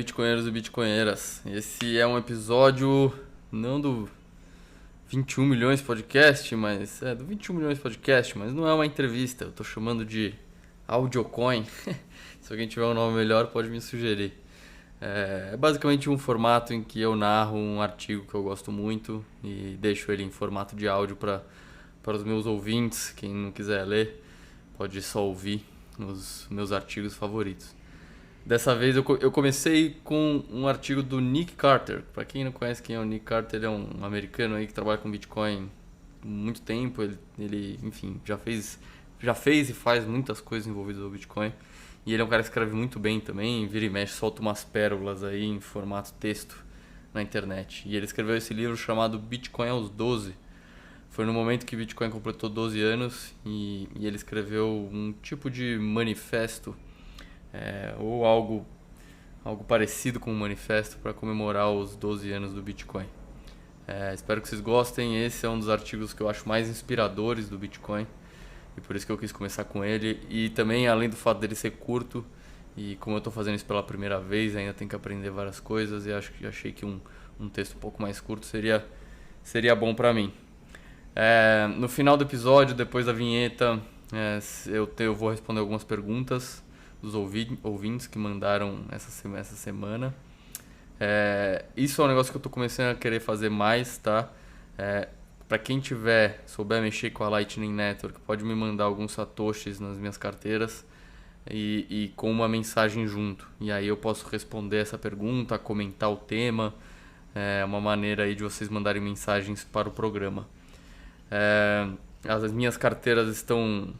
Bitcoinheiros e Bitcoinheiras. Esse é um episódio não do 21 milhões podcast, mas do 21 milhões podcast, mas não é uma entrevista. Eu tô chamando de AudioCoin. Se alguém tiver um nome melhor, pode me sugerir. É basicamente um formato em que eu narro um artigo que eu gosto muito e deixo ele em formato de áudio para os meus ouvintes. Quem não quiser ler, pode só ouvir os meus artigos favoritos. Dessa vez eu comecei com um artigo do Nick Carter. Para quem não conhece quem é o Nick Carter, ele é um americano aí que trabalha com Bitcoin há muito tempo. Ele enfim, já fez e faz muitas coisas envolvidas no Bitcoin. E ele é um cara que escreve muito bem também, vira e mexe, solta umas pérolas aí em formato texto na internet. E ele escreveu esse livro chamado Bitcoin aos 12. Foi no momento que Bitcoin completou 12 anos e ele escreveu um tipo de manifesto, ou algo parecido com um manifesto para comemorar os 12 anos do Bitcoin. Espero que vocês gostem. Esse é um dos artigos que eu acho mais inspiradores do Bitcoin e por isso que eu quis começar com ele. E também, além do fato dele ser curto, e como eu estou fazendo isso pela primeira vez, ainda tenho que aprender várias coisas e achei que um texto um pouco mais curto seria bom para mim. No final do episódio, depois da vinheta, eu vou responder algumas perguntas dos ouvintes que mandaram essa semana. Isso é um negócio que eu tô começando a querer fazer mais, tá? Para quem souber mexer com a Lightning Network, pode me mandar alguns satoshis nas minhas carteiras e com uma mensagem junto. E aí eu posso responder essa pergunta, comentar o tema. Uma maneira aí de vocês mandarem mensagens para o programa. As minhas carteiras estão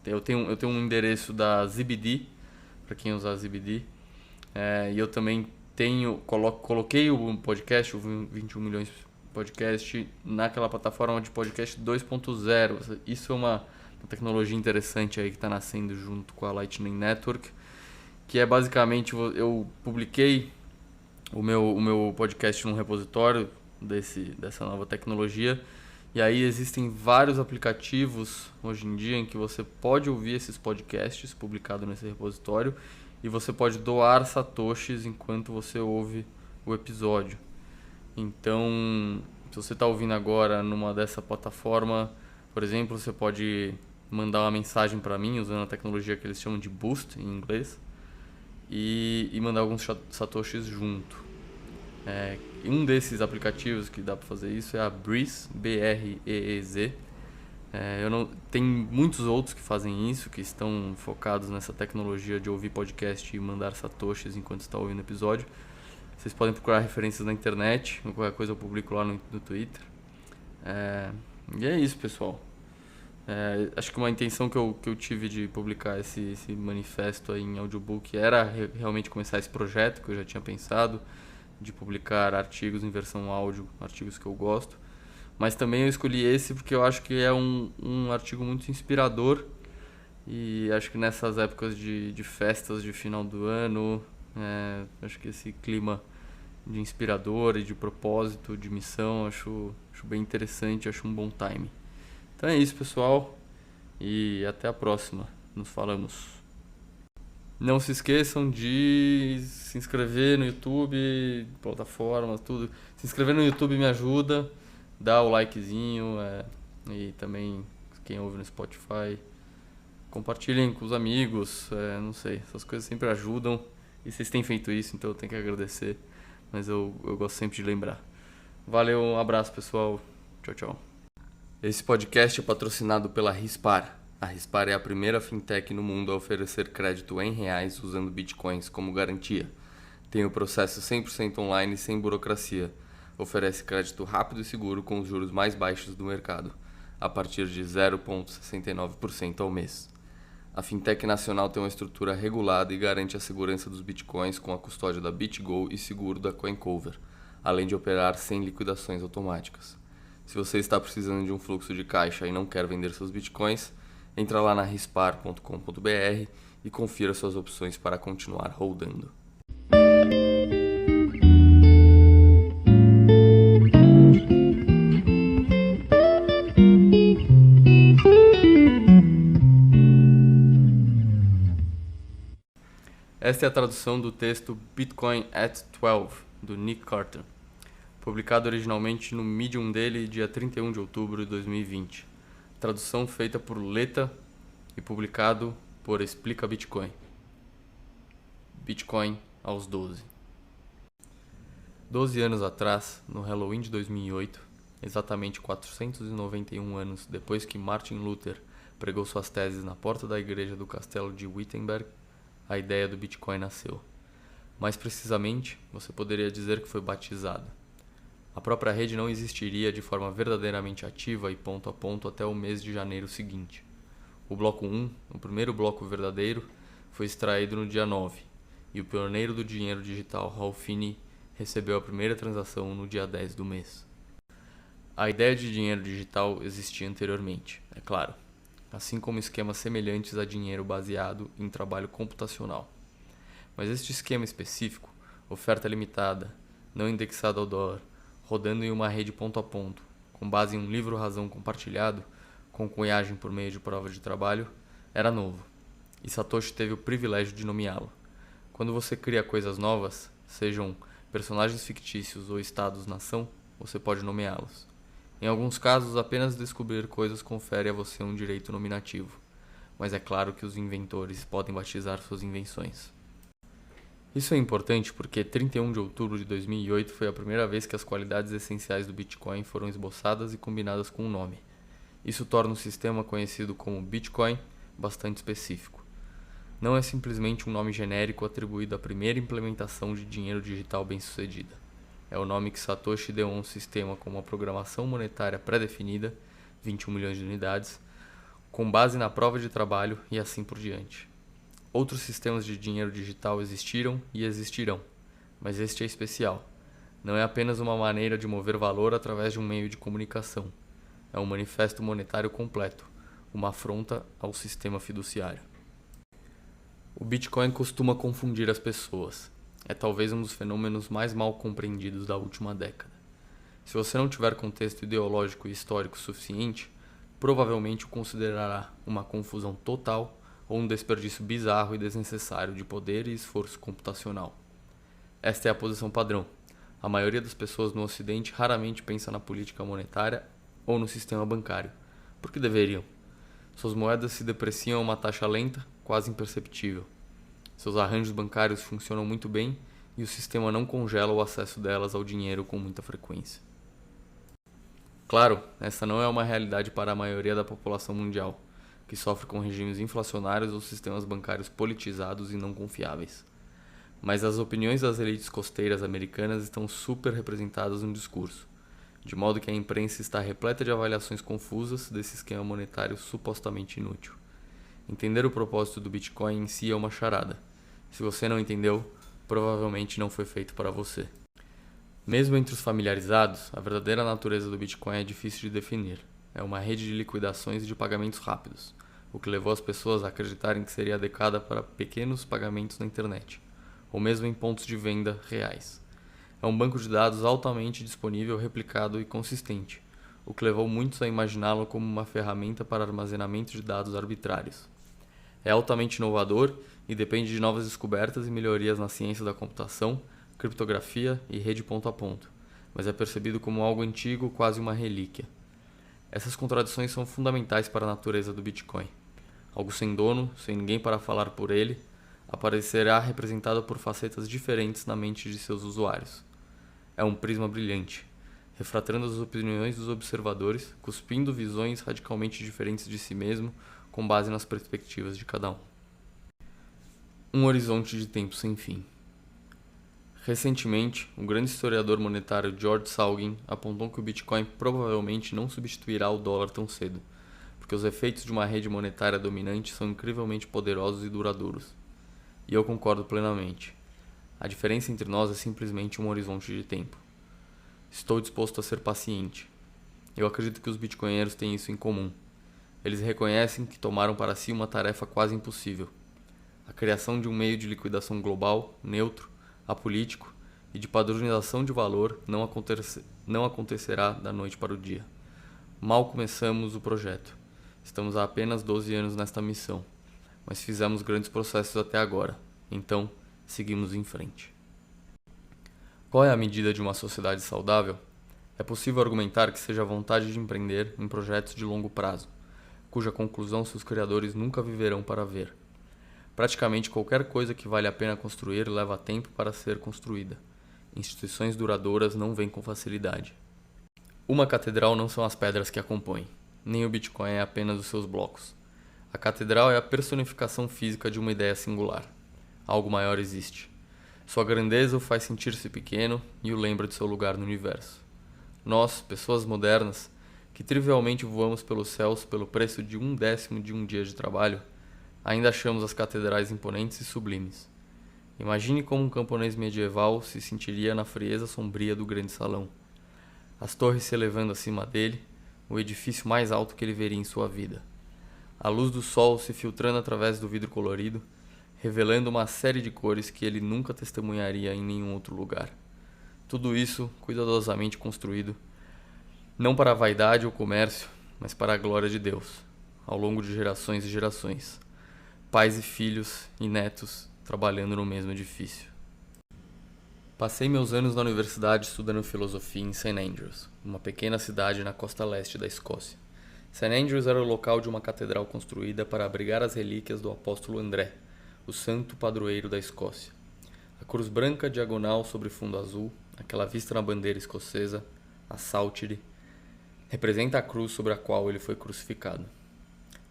eu tenho um endereço da ZBD, para quem usar ZBD, e eu também coloquei o podcast, o 21 milhões podcast, naquela plataforma de podcast 2.0. Isso é uma tecnologia interessante aí que está nascendo junto com a Lightning Network, que é basicamente, eu publiquei o meu podcast num repositório dessa nova tecnologia. E aí existem vários aplicativos hoje em dia em que você pode ouvir esses podcasts publicados nesse repositório e você pode doar satoshis enquanto você ouve o episódio. Então, se você está ouvindo agora numa dessa plataforma, por exemplo, você pode mandar uma mensagem para mim usando a tecnologia que eles chamam de Boost em inglês e mandar alguns satoshis junto. Um desses aplicativos que dá para fazer isso é a Breeze, B-R-E-E-Z. Tem muitos outros que fazem isso, que estão focados nessa tecnologia de ouvir podcast e mandar satoshis enquanto está ouvindo o episódio. Vocês podem procurar referências na internet, qualquer coisa eu publico lá no Twitter. E é isso, pessoal. Acho que uma intenção que eu tive de publicar esse manifesto aí em audiobook era realmente começar esse projeto que eu já tinha pensado, de publicar artigos em versão áudio, artigos que eu gosto. Mas também eu escolhi esse porque eu acho que é um artigo muito inspirador. E acho que nessas épocas de festas de final do ano, acho que esse clima de inspirador e de propósito, de missão, acho bem interessante, acho um bom time. Então é isso, pessoal. E até a próxima. Nos falamos. Não se esqueçam de se inscrever no YouTube, plataformas, tudo. Se inscrever no YouTube me ajuda, dá o likezinho, e também quem ouve no Spotify, compartilhem com os amigos, não sei, essas coisas sempre ajudam e vocês têm feito isso, então eu tenho que agradecer, mas eu gosto sempre de lembrar. Valeu, um abraço, pessoal, tchau, tchau. Esse podcast é patrocinado pela Rispar. A Rispar é a primeira fintech no mundo a oferecer crédito em reais usando bitcoins como garantia. Tem o processo 100% online e sem burocracia. Oferece crédito rápido e seguro com os juros mais baixos do mercado, a partir de 0,69% ao mês. A fintech nacional tem uma estrutura regulada e garante a segurança dos bitcoins com a custódia da BitGo e seguro da CoinCover, além de operar sem liquidações automáticas. Se você está precisando de um fluxo de caixa e não quer vender seus bitcoins, entra lá na rispar.com.br e confira suas opções para continuar holdando. Esta é a tradução do texto Bitcoin at 12, do Nick Carter, publicado originalmente no Medium dele, dia 31 de outubro de 2020. Tradução feita por Leta e publicado por Explica Bitcoin. Bitcoin aos 12. 12 anos atrás, no Halloween de 2008, exatamente 491 anos depois que Martin Luther pregou suas teses na porta da igreja do castelo de Wittenberg, a ideia do Bitcoin nasceu. Mais precisamente, você poderia dizer que foi batizada. A própria rede não existiria de forma verdadeiramente ativa e ponto a ponto até o mês de janeiro seguinte. O bloco 1, o primeiro bloco verdadeiro, foi extraído no dia 9, e o pioneiro do dinheiro digital, Ralph Finney, recebeu a primeira transação no dia 10 do mês. A ideia de dinheiro digital existia anteriormente, é claro, assim como esquemas semelhantes a dinheiro baseado em trabalho computacional. Mas este esquema específico, oferta limitada, não indexada ao dólar, rodando em uma rede ponto a ponto, com base em um livro-razão compartilhado, com cunhagem por meio de prova de trabalho, era novo, e Satoshi teve o privilégio de nomeá-lo. Quando você cria coisas novas, sejam personagens fictícios ou estados-nação, você pode nomeá-los. Em alguns casos, apenas descobrir coisas confere a você um direito nominativo, mas é claro que os inventores podem batizar suas invenções. Isso é importante porque 31 de outubro de 2008 foi a primeira vez que as qualidades essenciais do Bitcoin foram esboçadas e combinadas com um nome. Isso torna o sistema conhecido como Bitcoin bastante específico. Não é simplesmente um nome genérico atribuído à primeira implementação de dinheiro digital bem-sucedida. É o nome que Satoshi deu a um sistema com uma programação monetária pré-definida, 21 milhões de unidades, com base na prova de trabalho e assim por diante. Outros sistemas de dinheiro digital existiram e existirão, mas este é especial. Não é apenas uma maneira de mover valor através de um meio de comunicação. É um manifesto monetário completo, uma afronta ao sistema fiduciário. O Bitcoin costuma confundir as pessoas. É talvez um dos fenômenos mais mal compreendidos da última década. Se você não tiver contexto ideológico e histórico suficiente, provavelmente o considerará uma confusão total ou um desperdício bizarro e desnecessário de poder e esforço computacional. Esta é a posição padrão. A maioria das pessoas no Ocidente raramente pensa na política monetária ou no sistema bancário. Por que deveriam? Suas moedas se depreciam a uma taxa lenta, quase imperceptível. Seus arranjos bancários funcionam muito bem e o sistema não congela o acesso delas ao dinheiro com muita frequência. Claro, essa não é uma realidade para a maioria da população mundial, que sofre com regimes inflacionários ou sistemas bancários politizados e não confiáveis. Mas as opiniões das elites costeiras americanas estão super representadas no discurso, de modo que a imprensa está repleta de avaliações confusas desse esquema monetário supostamente inútil. Entender o propósito do Bitcoin em si é uma charada. Se você não entendeu, provavelmente não foi feito para você. Mesmo entre os familiarizados, a verdadeira natureza do Bitcoin é difícil de definir. É uma rede de liquidações e de pagamentos rápidos, o que levou as pessoas a acreditarem que seria adequada para pequenos pagamentos na internet, ou mesmo em pontos de venda reais. É um banco de dados altamente disponível, replicado e consistente, o que levou muitos a imaginá-lo como uma ferramenta para armazenamento de dados arbitrários. É altamente inovador e depende de novas descobertas e melhorias na ciência da computação, criptografia e rede ponto a ponto, mas é percebido como algo antigo, quase uma relíquia. Essas contradições são fundamentais para a natureza do Bitcoin. Algo sem dono, sem ninguém para falar por ele, aparecerá representado por facetas diferentes na mente de seus usuários. É um prisma brilhante, refratando as opiniões dos observadores, cuspindo visões radicalmente diferentes de si mesmo, com base nas perspectivas de cada um. Um horizonte de tempo sem fim. Recentemente, o grande historiador monetário George Salgin apontou que o Bitcoin provavelmente não substituirá o dólar tão cedo, porque os efeitos de uma rede monetária dominante são incrivelmente poderosos e duradouros. E eu concordo plenamente. A diferença entre nós é simplesmente um horizonte de tempo. Estou disposto a ser paciente. Eu acredito que os bitcoinheiros têm isso em comum. Eles reconhecem que tomaram para si uma tarefa quase impossível. A criação de um meio de liquidação global, neutro, apolítico e de padronização de valor não acontecerá da noite para o dia. Mal começamos o projeto. Estamos há apenas 12 anos nesta missão, mas fizemos grandes processos até agora. Então, seguimos em frente. Qual é a medida de uma sociedade saudável? É possível argumentar que seja a vontade de empreender em projetos de longo prazo, cuja conclusão seus criadores nunca viverão para ver. Praticamente qualquer coisa que vale a pena construir leva tempo para ser construída. Instituições duradouras não vêm com facilidade. Uma catedral não são as pedras que a compõem, nem o Bitcoin é apenas os seus blocos. A catedral é a personificação física de uma ideia singular. Algo maior existe. Sua grandeza o faz sentir-se pequeno e o lembra de seu lugar no universo. Nós, pessoas modernas, que trivialmente voamos pelos céus pelo preço de 1/10 de um dia de trabalho, ainda achamos as catedrais imponentes e sublimes. Imagine como um camponês medieval se sentiria na frieza sombria do grande salão. As torres se elevando acima dele, o edifício mais alto que ele veria em sua vida. A luz do sol se filtrando através do vidro colorido, revelando uma série de cores que ele nunca testemunharia em nenhum outro lugar. Tudo isso cuidadosamente construído, não para a vaidade ou comércio, mas para a glória de Deus, ao longo de gerações e gerações. Pais e filhos e netos trabalhando no mesmo edifício. Passei meus anos na universidade estudando filosofia em St. Andrews, uma pequena cidade na costa leste da Escócia. St. Andrews era o local de uma catedral construída para abrigar as relíquias do apóstolo André, o santo padroeiro da Escócia. A cruz branca diagonal sobre fundo azul, aquela vista na bandeira escocesa, a sáltire, representa a cruz sobre a qual ele foi crucificado.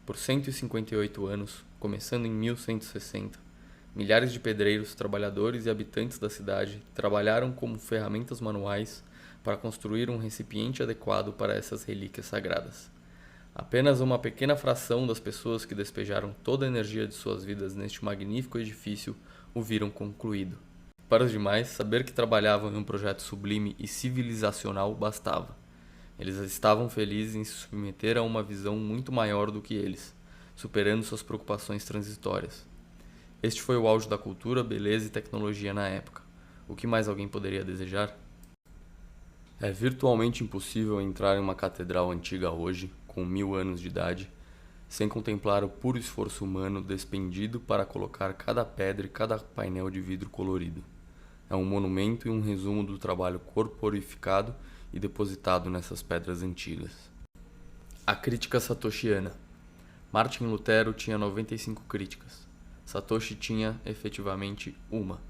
Por 158 anos, começando em 1160, milhares de pedreiros, trabalhadores e habitantes da cidade trabalharam como ferramentas manuais para construir um recipiente adequado para essas relíquias sagradas. Apenas uma pequena fração das pessoas que despejaram toda a energia de suas vidas neste magnífico edifício o viram concluído. Para os demais, saber que trabalhavam em um projeto sublime e civilizacional bastava. Eles estavam felizes em se submeter a uma visão muito maior do que eles, superando suas preocupações transitórias. Este foi o auge da cultura, beleza e tecnologia na época. O que mais alguém poderia desejar? É virtualmente impossível entrar em uma catedral antiga hoje, com 1000 anos de idade, sem contemplar o puro esforço humano despendido para colocar cada pedra e cada painel de vidro colorido. É um monumento e um resumo do trabalho corporificado e depositado nessas pedras antigas. A crítica satoshiana. Martin Lutero tinha 95 críticas. Satoshi tinha, efetivamente, uma.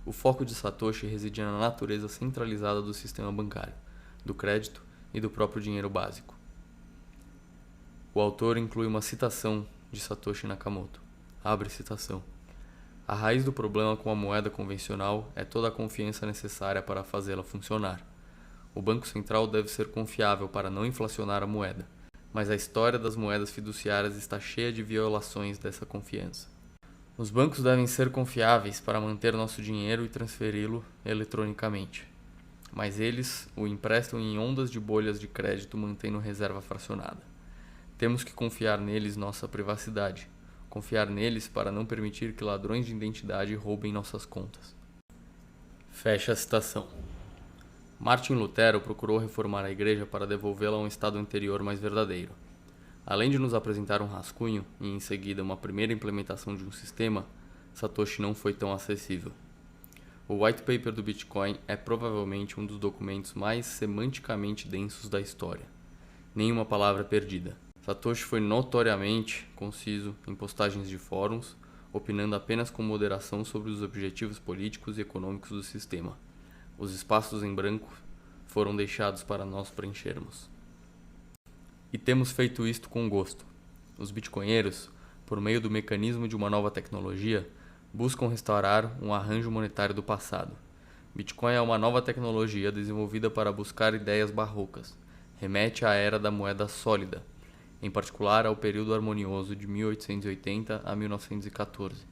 O foco de Satoshi residia na natureza centralizada do sistema bancário, do crédito e do próprio dinheiro básico. O autor inclui uma citação de Satoshi Nakamoto. Abre citação. A raiz do problema com a moeda convencional é toda a confiança necessária para fazê-la funcionar. O Banco Central deve ser confiável para não inflacionar a moeda, mas a história das moedas fiduciárias está cheia de violações dessa confiança. Os bancos devem ser confiáveis para manter nosso dinheiro e transferi-lo eletronicamente, mas eles o emprestam em ondas de bolhas de crédito mantendo reserva fracionada. Temos que confiar neles nossa privacidade, confiar neles para não permitir que ladrões de identidade roubem nossas contas. Fecha a citação. Martin Lutero procurou reformar a igreja para devolvê-la a um estado anterior mais verdadeiro. Além de nos apresentar um rascunho e em seguida uma primeira implementação de um sistema, Satoshi não foi tão acessível. O white paper do Bitcoin é provavelmente um dos documentos mais semanticamente densos da história. Nenhuma palavra perdida. Satoshi foi notoriamente conciso em postagens de fóruns, opinando apenas com moderação sobre os objetivos políticos e econômicos do sistema. Os espaços em branco foram deixados para nós preenchermos. E temos feito isto com gosto. Os bitcoinheiros, por meio do mecanismo de uma nova tecnologia, buscam restaurar um arranjo monetário do passado. Bitcoin é uma nova tecnologia desenvolvida para buscar ideias barrocas. Remete à era da moeda sólida, em particular ao período harmonioso de 1880 a 1914,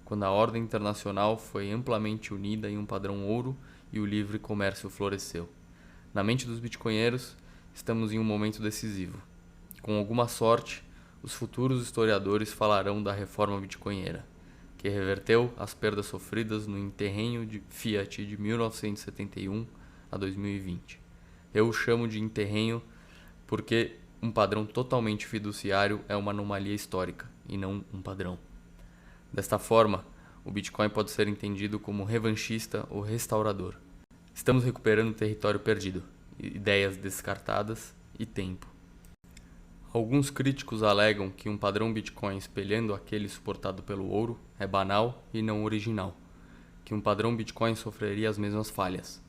quando a ordem internacional foi amplamente unida em um padrão ouro e o livre comércio floresceu. Na mente dos bitcoinheiros, estamos em um momento decisivo. Com alguma sorte, os futuros historiadores falarão da reforma bitcoinheira, que reverteu as perdas sofridas no interregno de Fiat de 1971 a 2020. Eu o chamo de interregno porque um padrão totalmente fiduciário é uma anomalia histórica, e não um padrão. Desta forma, o Bitcoin pode ser entendido como revanchista ou restaurador. Estamos recuperando território perdido, ideias descartadas e tempo. Alguns críticos alegam que um padrão Bitcoin espelhando aquele suportado pelo ouro é banal e não original, que um padrão Bitcoin sofreria as mesmas falhas.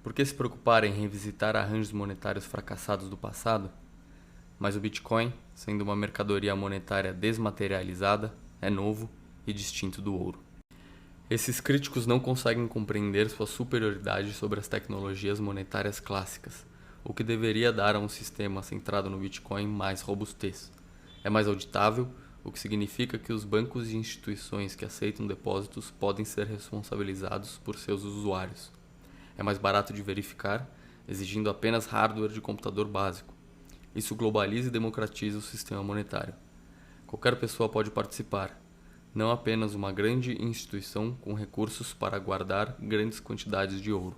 Por que se preocupar em revisitar arranjos monetários fracassados do passado? Mas o Bitcoin, sendo uma mercadoria monetária desmaterializada, é novo e distinto do ouro. Esses críticos não conseguem compreender sua superioridade sobre as tecnologias monetárias clássicas, o que deveria dar a um sistema centrado no Bitcoin mais robustez. É mais auditável, o que significa que os bancos e instituições que aceitam depósitos podem ser responsabilizados por seus usuários. É mais barato de verificar, exigindo apenas hardware de computador básico. Isso globaliza e democratiza o sistema monetário. Qualquer pessoa pode participar, não apenas uma grande instituição com recursos para guardar grandes quantidades de ouro.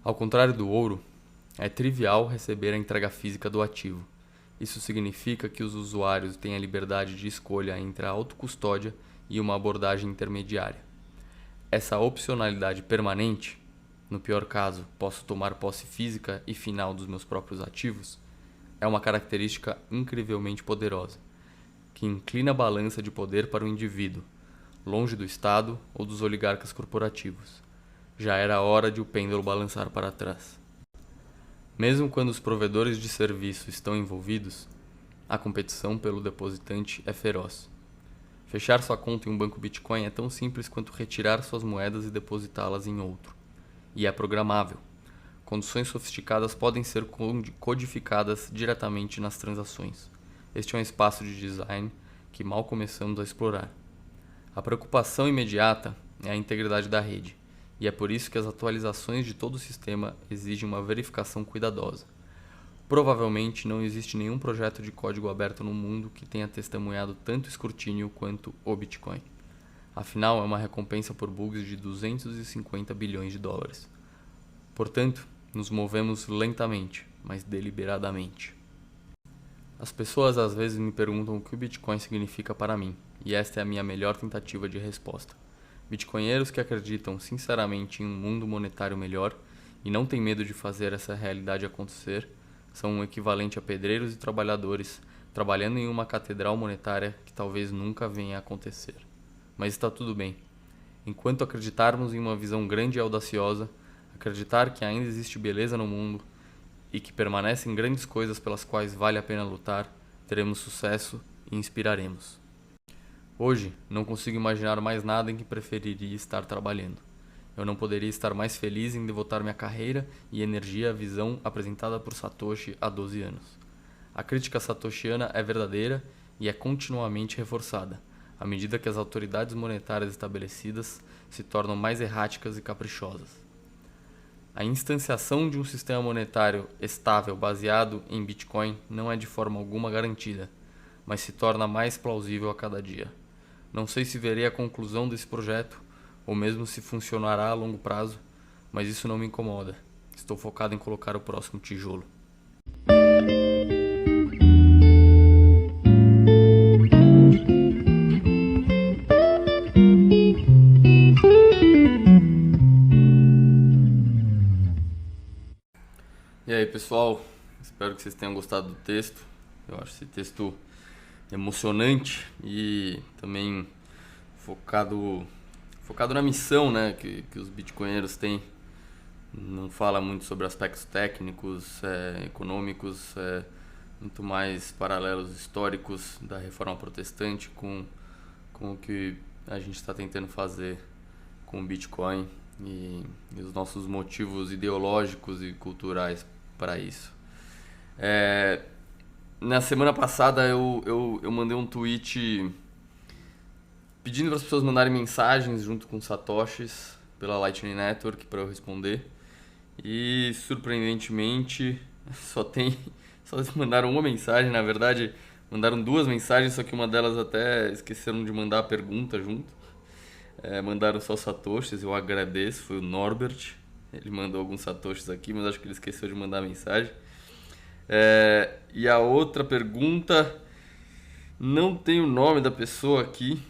Ao contrário do ouro, é trivial receber a entrega física do ativo. Isso significa que os usuários têm a liberdade de escolha entre a autocustódia e uma abordagem intermediária. Essa opcionalidade permanente, no pior caso, posso tomar posse física e final dos meus próprios ativos, é uma característica incrivelmente poderosa, que inclina a balança de poder para o indivíduo, longe do Estado ou dos oligarcas corporativos. Já era hora de o pêndulo balançar para trás. Mesmo quando os provedores de serviço estão envolvidos, a competição pelo depositante é feroz. Fechar sua conta em um banco Bitcoin é tão simples quanto retirar suas moedas e depositá-las em outro. E é programável. Condições sofisticadas podem ser codificadas diretamente nas transações. Este é um espaço de design que mal começamos a explorar. A preocupação imediata é a integridade da rede, e é por isso que as atualizações de todo o sistema exigem uma verificação cuidadosa. Provavelmente não existe nenhum projeto de código aberto no mundo que tenha testemunhado tanto escrutínio quanto o Bitcoin. Afinal, é uma recompensa por bugs de 250 bilhões de dólares. Portanto, nos movemos lentamente, mas deliberadamente. As pessoas às vezes me perguntam o que o Bitcoin significa para mim, e esta é a minha melhor tentativa de resposta. Bitcoinheiros que acreditam sinceramente em um mundo monetário melhor e não têm medo de fazer essa realidade acontecer, são um equivalente a pedreiros e trabalhadores trabalhando em uma catedral monetária que talvez nunca venha a acontecer. Mas está tudo bem. Enquanto acreditarmos em uma visão grande e audaciosa, acreditar que ainda existe beleza no mundo e que permanecem grandes coisas pelas quais vale a pena lutar, teremos sucesso e inspiraremos. Hoje, não consigo imaginar mais nada em que preferiria estar trabalhando. Eu não poderia estar mais feliz em devotar minha carreira e energia à visão apresentada por Satoshi há 12 anos. A crítica satoshiana é verdadeira e é continuamente reforçada, à medida que as autoridades monetárias estabelecidas se tornam mais erráticas e caprichosas. A instanciação de um sistema monetário estável baseado em Bitcoin não é de forma alguma garantida, mas se torna mais plausível a cada dia. Não sei se verei a conclusão desse projeto, ou mesmo se funcionará a longo prazo, mas isso não me incomoda. Estou focado em colocar o próximo tijolo. E aí, pessoal, espero que vocês tenham gostado do texto. Eu acho esse texto emocionante e também focado na missão, né, que os bitcoinheiros têm. Não fala muito sobre aspectos técnicos, econômicos, muito mais paralelos históricos da reforma protestante com o que a gente está tentando fazer com o Bitcoin e os nossos motivos ideológicos e culturais para isso. Na semana passada eu mandei um tweet pedindo para as pessoas mandarem mensagens junto com satoshis pela Lightning Network para eu responder. E surpreendentemente só mandaram uma mensagem. Na verdade mandaram duas mensagens, só que uma delas até esqueceram de mandar a pergunta junto. Mandaram só satoshis, eu agradeço, foi o Norbert. Ele mandou alguns satoshis aqui, mas acho que ele esqueceu de mandar a mensagem. E a outra pergunta, não tem o nome da pessoa aqui,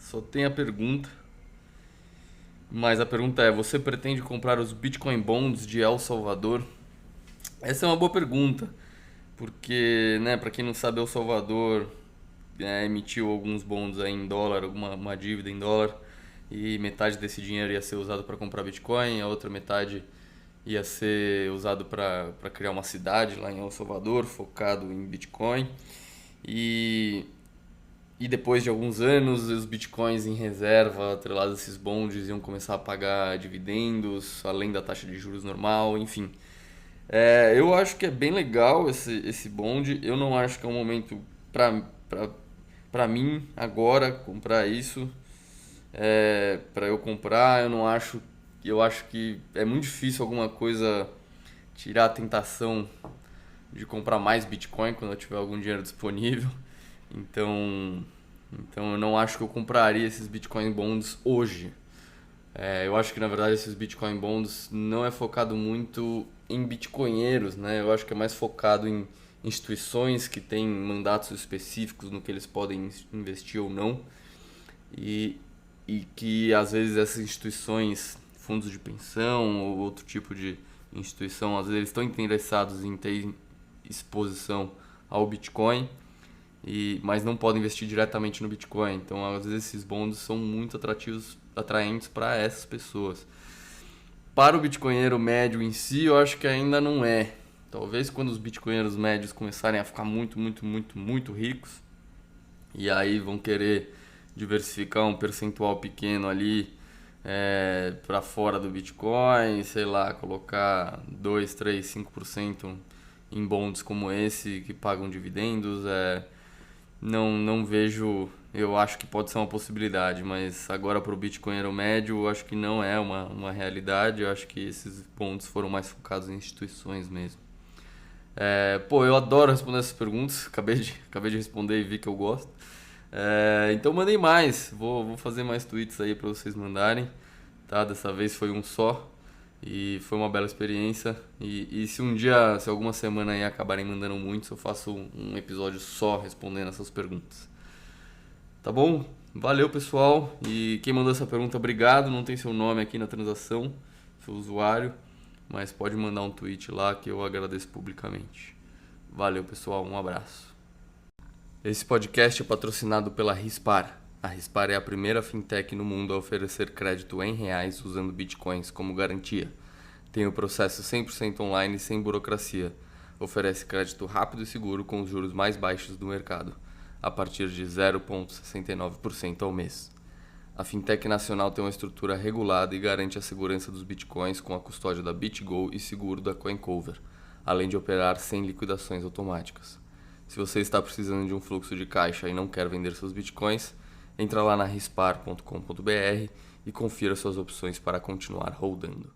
Só tem a pergunta. Mas a pergunta é: você pretende comprar os Bitcoin Bonds de El Salvador? Essa é uma boa pergunta, porque, né, para quem não sabe, El Salvador emitiu alguns bonds aí em dólar, uma dívida em dólar, e metade desse dinheiro ia ser usado para comprar Bitcoin, a outra metade ia ser usado para criar uma cidade lá em El Salvador, focado em Bitcoin. E, e depois de alguns anos, os Bitcoins em reserva, atrelados a esses bonds, iam começar a pagar dividendos, além da taxa de juros normal, enfim. Eu acho que é bem legal esse bonde. Eu não acho que é um momento para mim agora comprar isso. Para eu comprar, eu acho que é muito difícil alguma coisa tirar a tentação de comprar mais Bitcoin quando eu tiver algum dinheiro disponível. Então, eu não acho que eu compraria esses Bitcoin Bonds hoje. Eu acho que na verdade esses Bitcoin Bonds não é focado muito em bitcoinheiros, né? Eu acho que é mais focado em instituições que têm mandatos específicos no que eles podem investir ou não. E que às vezes essas instituições, fundos de pensão ou outro tipo de instituição, às vezes eles estão interessados em ter exposição ao Bitcoin, mas não podem investir diretamente no Bitcoin. Então, às vezes esses bonds são muito atraentes para essas pessoas. Para o bitcoinheiro médio em si, eu acho que ainda não é. Talvez quando os bitcoinheiros médios começarem a ficar muito, muito, muito, muito ricos, e aí vão querer diversificar um percentual pequeno ali para fora do Bitcoin, sei lá, colocar 2, 3, 5% em bonds como esse que pagam dividendos, não vejo. Eu acho que pode ser uma possibilidade, mas agora para o bitcoinheiro médio eu acho que não é uma realidade. Eu acho que esses bonds foram mais focados em instituições mesmo. Eu adoro responder essas perguntas, acabei de responder e vi que eu gosto. Então mandem mais, vou fazer mais tweets aí para vocês mandarem, tá? Dessa vez foi um só e foi uma bela experiência. E se alguma semana aí acabarem mandando muitos, eu faço um episódio só respondendo essas perguntas. Tá bom? Valeu, pessoal. E quem mandou essa pergunta, obrigado. Não tem seu nome aqui na transação, seu usuário, mas pode mandar um tweet lá que eu agradeço publicamente. Valeu, pessoal. Um abraço. Esse podcast é patrocinado pela Rispar. A Rispar é a primeira fintech no mundo a oferecer crédito em reais usando bitcoins como garantia. Tem o processo 100% online sem burocracia. Oferece crédito rápido e seguro com os juros mais baixos do mercado, a partir de 0,69% ao mês. A fintech nacional tem uma estrutura regulada e garante a segurança dos bitcoins com a custódia da BitGo e seguro da CoinCover, além de operar sem liquidações automáticas. Se você está precisando de um fluxo de caixa e não quer vender seus bitcoins, entra lá na rispar.com.br e confira suas opções para continuar holdando.